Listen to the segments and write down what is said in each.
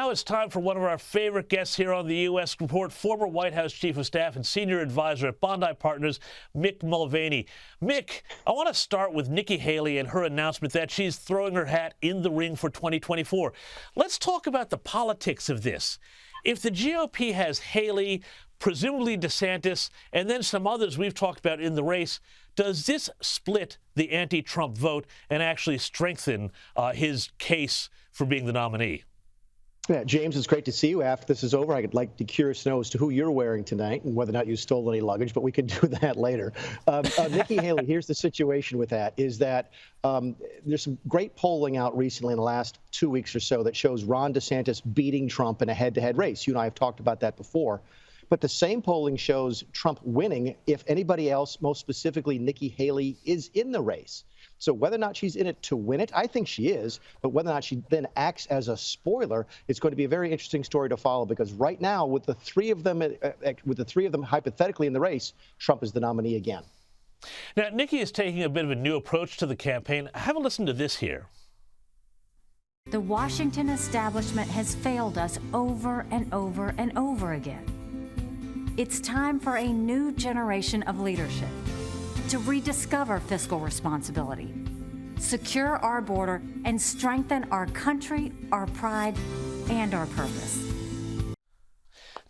now it's time for one of our favorite guests here on the U.S. Report, former White House Chief of Staff and Senior Advisor at Bondi Partners, Mick Mulvaney. Mick, I want to start with Nikki Haley and her announcement that she's throwing her hat in the ring for 2024. Let's talk about the politics of this. If the GOP has Haley, presumably DeSantis, and then some others we've talked about in the race, does this split the anti-Trump vote and actually strengthen his case for being the nominee? Yeah, James, it's great to see you. After this is over, I'd like to be curious to know as to who you're wearing tonight and whether or not you stole any luggage, but we can do that later. Nikki Haley, here's the situation with that, is that there's some great polling out recently in the last 2 weeks or so that shows Ron DeSantis beating Trump in a head-to-head race. You and I have talked about that before. But the same polling shows Trump winning if anybody else, most specifically Nikki Haley, is in the race. So whether or not she's in it to win it, I think she is. But whether or not she then acts as a spoiler, it's going to be a very interesting story to follow. Because right now, with the three of them hypothetically in the race, Trump is the nominee again. Now, Nikki is taking a bit of a new approach to the campaign. Have a listen to this here. The Washington establishment has failed us over and over and over again. It's time for a new generation of leadership to rediscover fiscal responsibility, secure our border, and strengthen our country, our pride, and our purpose.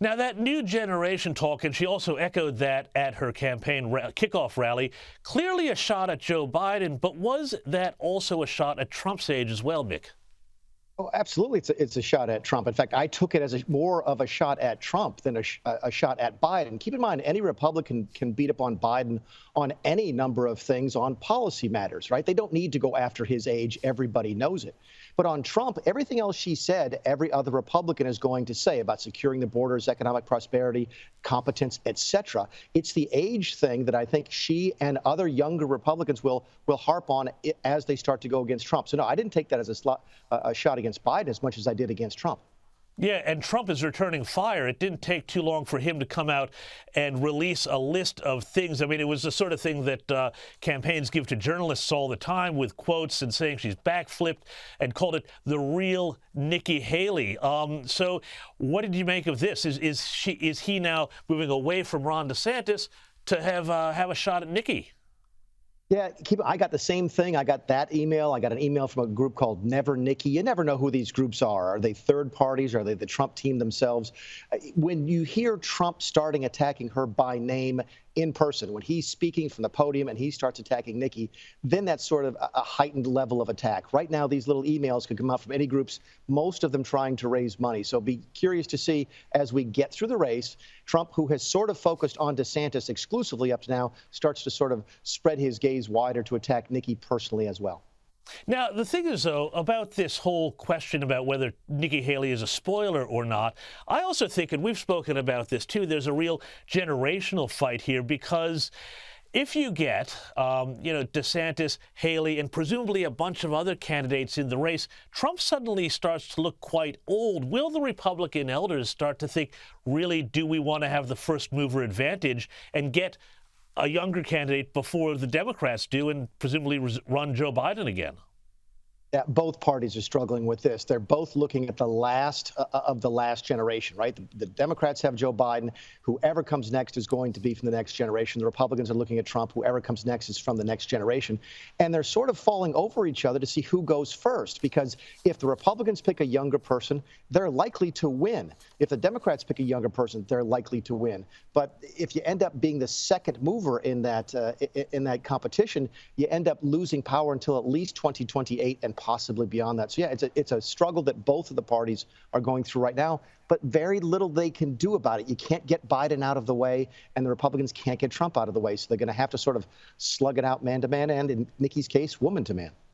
Now, that new generation talk, and she also echoed that at her campaign kickoff rally, clearly a shot at Joe Biden, but was that also a shot at Trump's age as well, Mick? Oh, absolutely. It's a shot at Trump. In fact, I took it as more of a shot at Trump than a shot at Biden. Keep in mind, any Republican can beat up on Biden on any number of things on policy matters, right? They don't need to go after his age. Everybody knows it. But on Trump, everything else she said, every other Republican is going to say about securing the borders, economic prosperity, competence, etc. It's the age thing that I think she and other younger Republicans will harp on as they start to go against Trump. So, no, I didn't take that as a shot against Biden as much as I did against Trump. Yeah, and Trump is returning fire. It didn't take too long for him to come out and release a list of things. I mean, it was the sort of thing that campaigns give to journalists all the time with quotes and saying she's backflipped and called it the real Nikki Haley. So what did you make of this? Is he now moving away from Ron DeSantis to have a shot at Nikki? Yeah, I got the same thing. I got that email. I got an email from a group called Never Nikki. You never know who these groups are. Are they third parties? Are they the Trump team themselves? When you hear Trump starting attacking her by name in person, when he's speaking from the podium and he starts attacking Nikki, then that's sort of a heightened level of attack. Right now, these little emails could come out from any groups, most of them trying to raise money. So be curious to see as we get through the race, Trump, who has sort of focused on DeSantis exclusively up to now, starts to sort of spread his gaze wider to attack Nikki personally as well. Now, the thing is, though, about this whole question about whether Nikki Haley is a spoiler or not, I also think, and we've spoken about this too, there's a real generational fight here because if you get, DeSantis, Haley, and presumably a bunch of other candidates in the race, Trump suddenly starts to look quite old. Will the Republican elders start to think, really, do we want to have the first mover advantage and get a younger candidate before the Democrats do and presumably run Joe Biden again? Yeah, both parties are struggling with this. They're both looking at the last of the last generation, right? The Democrats have Joe Biden. Whoever comes next is going to be from the next generation. The Republicans are looking at Trump. Whoever comes next is from the next generation. And they're sort of falling over each other to see who goes first, because if the Republicans pick a younger person, they're likely to win. If the Democrats pick a younger person, they're likely to win. But if you end up being the second mover in that competition, you end up losing power until at least 2028 and possibly beyond that. So, yeah, it's a struggle that both of the parties are going through right now, but very little they can do about it. You can't get Biden out of the way, and the Republicans can't get Trump out of the way. So they're going to have to sort of slug it out man to man, and in Nikki's case, woman to man.